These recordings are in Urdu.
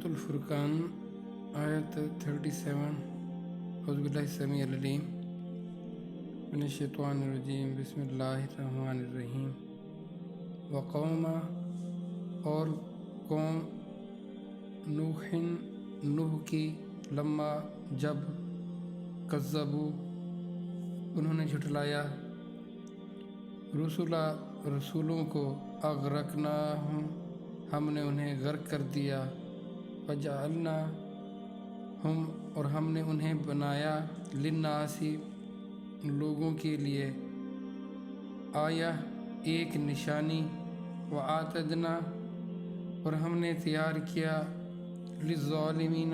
الفرقان آیت 37 اعوذ باللہ السمیع العلیم من الشیطان الرجیم بسم اللہ الرحمن الرحیم وقوم اور قوم نوح کی لما جب کذبوا انہوں نے جھٹلایا رسولوں کو اغرقناہم ہم نے انہیں غرق کر دیا وجعلناہم اور ہم نے انہیں بنایا للناسی لوگوں کے لیے آیہ ایک نشانی وآتدنا اور ہم نے تیار کیا للظالمین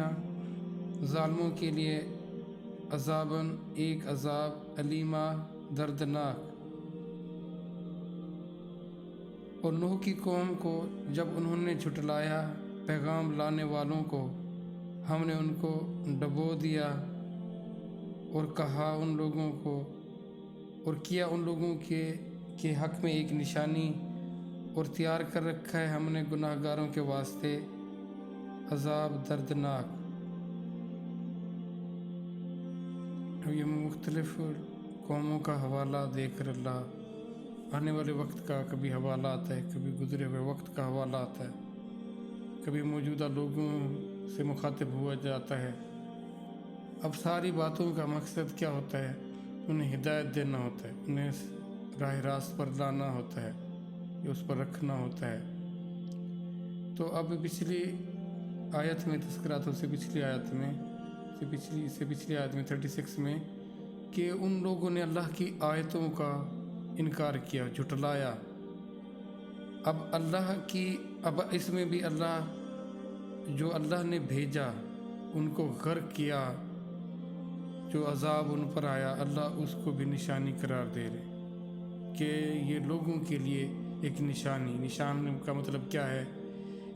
ظالموں کے لیے عذاباً ایک عذاب علیما دردناک۔ اور نوح کی قوم کو جب انہوں نے جھٹلایا پیغام لانے والوں کو ہم نے ان کو ڈبو دیا اور کہا ان لوگوں کو اور کیا ان لوگوں کے حق میں ایک نشانی اور تیار کر رکھا ہے ہم نے گناہ گاروں کے واسطے عذاب دردناک۔ یہ مختلف قوموں کا حوالہ دے کر اللہ آنے والے وقت کا کبھی حوالہ آتا ہے، کبھی گزرے ہوئے وقت کا حوالہ آتا ہے، کبھی موجودہ لوگوں سے مخاطب ہوا جاتا ہے۔ اب ساری باتوں کا مقصد کیا ہوتا ہے؟ انہیں ہدایت دینا ہوتا ہے، انہیں راہ راست پر لانا ہوتا ہے، یا اس پر رکھنا ہوتا ہے۔ تو اب پچھلی آیت میں تذکرہ تھا، پچھلی آیت میں 36 میں کہ ان لوگوں نے اللہ کی آیتوں کا انکار کیا، جھٹلایا۔ اب اس میں بھی جو اللہ نے بھیجا ان کو غرق کیا، جو عذاب ان پر آیا اللہ اس کو بھی نشانی قرار دے رہے کہ یہ لوگوں کے لیے ایک نشان کا مطلب کیا ہے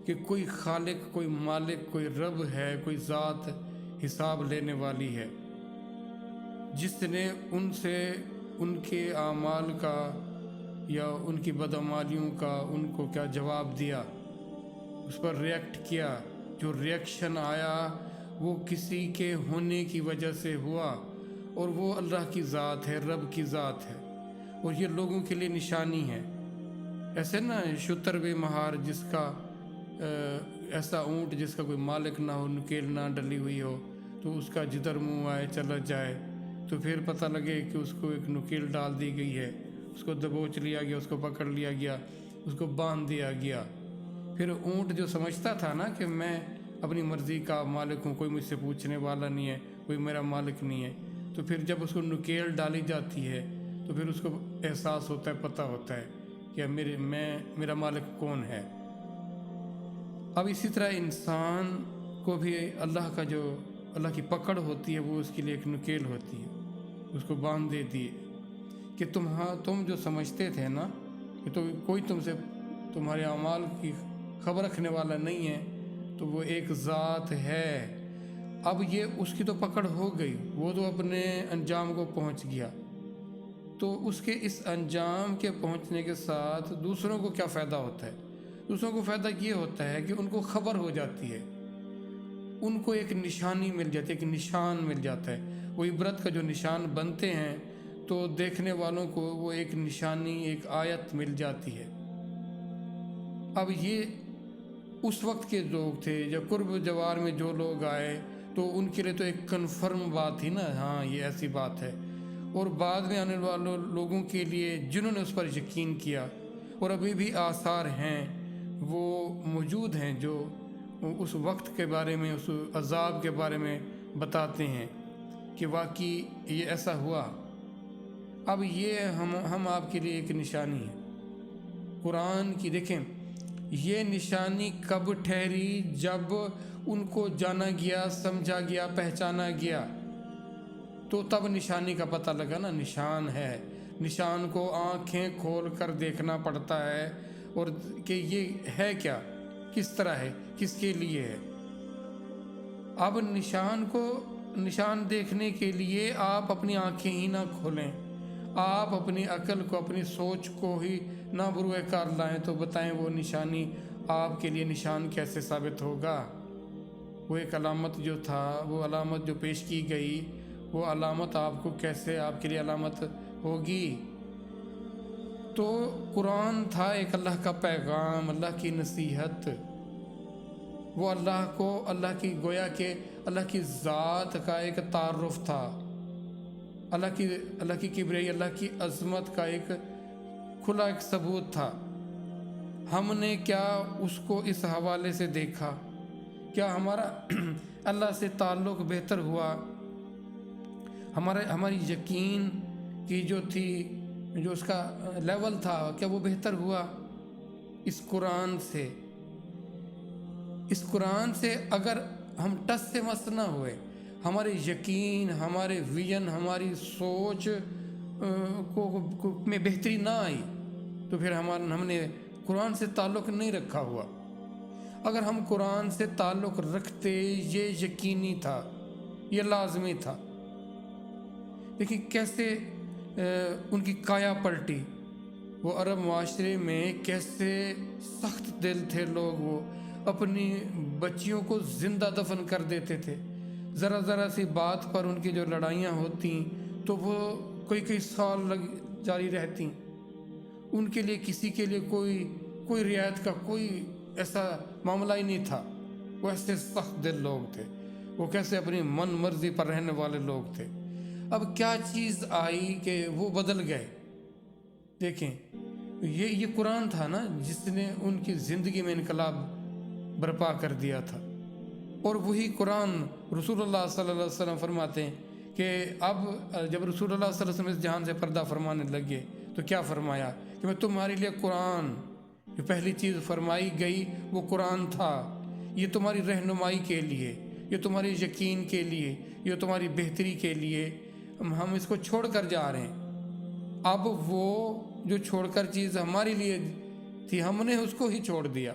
کہ کوئی خالق، کوئی مالک، کوئی رب ہے، کوئی ذات حساب لینے والی ہے، جس نے ان سے ان کے اعمال کا یا ان کی بدعمالیوں کا ان کو کیا جواب دیا، اس پر ریئیکٹ کیا۔ جو ریئیکشن آیا وہ کسی کے ہونے کی وجہ سے ہوا، اور وہ اللہ کی ذات ہے، رب کی ذات ہے، اور یہ لوگوں کے لیے نشانی ہے۔ ایسے نا شتر بے مہار، جس کا ایسا اونٹ جس کا کوئی مالک نہ ہو، نکیل نہ ڈلی ہوئی ہو، تو اس کا جدھر منہ آئے چلا جائے، تو پھر پتہ لگے کہ اس کو ایک نکیل ڈال دی گئی ہے، اس کو دبوچ لیا گیا، اس کو پکڑ لیا گیا، اس کو باندھ دیا گیا۔ پھر اونٹ جو سمجھتا تھا نا کہ میں اپنی مرضی کا مالک ہوں، کوئی مجھ سے پوچھنے والا نہیں ہے، کوئی میرا مالک نہیں ہے، تو پھر جب اس کو نکیل ڈالی جاتی ہے تو پھر اس کو احساس ہوتا ہے، پتہ ہوتا ہے کہ میرا مالک کون ہے۔ اب اسی طرح انسان کو بھی اللہ کی پکڑ ہوتی ہے، وہ اس کے لیے ایک نکیل ہوتی ہے، اس کو باندھ دیتی ہے کہ تم جو سمجھتے تھے نا کہ تو کوئی تمہارے اعمال کی خبر رکھنے والا نہیں ہے، تو وہ ایک ذات ہے۔ اب یہ اس کی تو پکڑ ہو گئی، وہ تو اپنے انجام کو پہنچ گیا، تو اس کے اس انجام کے پہنچنے کے ساتھ دوسروں کو کیا فائدہ ہوتا ہے؟ دوسروں کو فائدہ یہ ہوتا ہے کہ ان کو خبر ہو جاتی ہے، ان کو ایک نشانی مل جاتی ہے، ایک نشان مل جاتا ہے۔ وہ عبرت کا جو نشان بنتے ہیں تو دیکھنے والوں کو وہ ایک نشانی، ایک آیت مل جاتی ہے۔ اب یہ اس وقت کے لوگ تھے، جب قرب جوار میں جو لوگ آئے تو ان کے لیے تو ایک کنفرم بات تھی نا، ہاں یہ ایسی بات ہے۔ اور بعد میں آنے والے لوگوں کے لیے جنہوں نے اس پر یقین کیا، اور ابھی بھی آثار ہیں، وہ موجود ہیں جو اس وقت کے بارے میں، اس عذاب کے بارے میں بتاتے ہیں کہ واقعی یہ ایسا ہوا۔ اب یہ ہم آپ کے لیے ایک نشانی ہے قرآن کی۔ دیکھیں یہ نشانی کب ٹھہری؟ جب ان کو جانا گیا، سمجھا گیا، پہچانا گیا، تو تب نشانی کا پتہ لگا نا نشان ہے۔ نشان کو آنکھیں کھول کر دیکھنا پڑتا ہے، اور کہ یہ ہے کیا، کس طرح ہے، کس کے لیے ہے۔ اب نشان دیکھنے کے لیے آپ اپنی آنکھیں ہی نہ کھولیں، آپ اپنی عقل کو، اپنی سوچ کو ہی نہ بروئے کار لائیں، تو بتائیں وہ نشانی آپ کے لیے نشان کیسے ثابت ہوگا؟ وہ ایک علامت جو تھا، وہ علامت جو پیش کی گئی، وہ علامت آپ کو کیسے آپ کے لیے علامت ہوگی؟ تو قرآن تھا ایک اللہ کا پیغام، اللہ کی نصیحت، وہ اللہ کو، اللہ کی گویا کہ اللہ کی ذات کا ایک تعارف تھا، اللہ کی کبریائی، اللہ کی عظمت کا ایک کھلا ایک ثبوت تھا۔ ہم نے کیا اس کو اس حوالے سے دیکھا؟ کیا ہمارا اللہ سے تعلق بہتر ہوا؟ ہماری یقین کی جو تھی، جو اس کا لیول تھا، کیا وہ بہتر ہوا اس قرآن سے؟ اس قرآن سے اگر ہم ٹس سے مس نہ ہوئے، ہمارے یقین، ہمارے ویژن، ہماری سوچ میں بہتری نہ آئی، تو پھر ہم نے قرآن سے تعلق نہیں رکھا ہوا۔ اگر ہم قرآن سے تعلق رکھتے، یہ یقینی تھا، یہ لازمی تھا۔ دیکھیں کیسے ان کی کایا پلٹی، وہ عرب معاشرے میں کیسے سخت دل تھے لوگ، وہ اپنی بچیوں کو زندہ دفن کر دیتے تھے۔ ذرا سی بات پر ان کی جو لڑائیاں ہوتی تو وہ کئی سال جاری رہتی۔ ان کے لیے کسی کے لیے کوئی رعایت کا کوئی ایسا معاملہ ہی نہیں تھا۔ وہ ایسے سخت دل لوگ تھے، وہ کیسے اپنی من مرضی پر رہنے والے لوگ تھے۔ اب کیا چیز آئی کہ وہ بدل گئے؟ دیکھیں یہ قرآن تھا نا جس نے ان کی زندگی میں انقلاب برپا کر دیا تھا۔ اور وہی قرآن رسول اللہ صلی اللہ علیہ وسلم فرماتے ہیں کہ اب جب رسول اللہ صلی اللہ علیہ وسلم اس جہان سے پردہ فرمانے لگے تو کیا فرمایا کہ میں تمہارے لیے قرآن، جو پہلی چیز فرمائی گئی وہ قرآن تھا، یہ تمہاری رہنمائی کے لیے، یہ تمہاری یقین کے لیے، یہ تمہاری بہتری کے لیے ہم اس کو چھوڑ کر جا رہے ہیں۔ اب وہ جو چھوڑ کر چیز ہمارے لیے تھی، ہم نے اس کو ہی چھوڑ دیا۔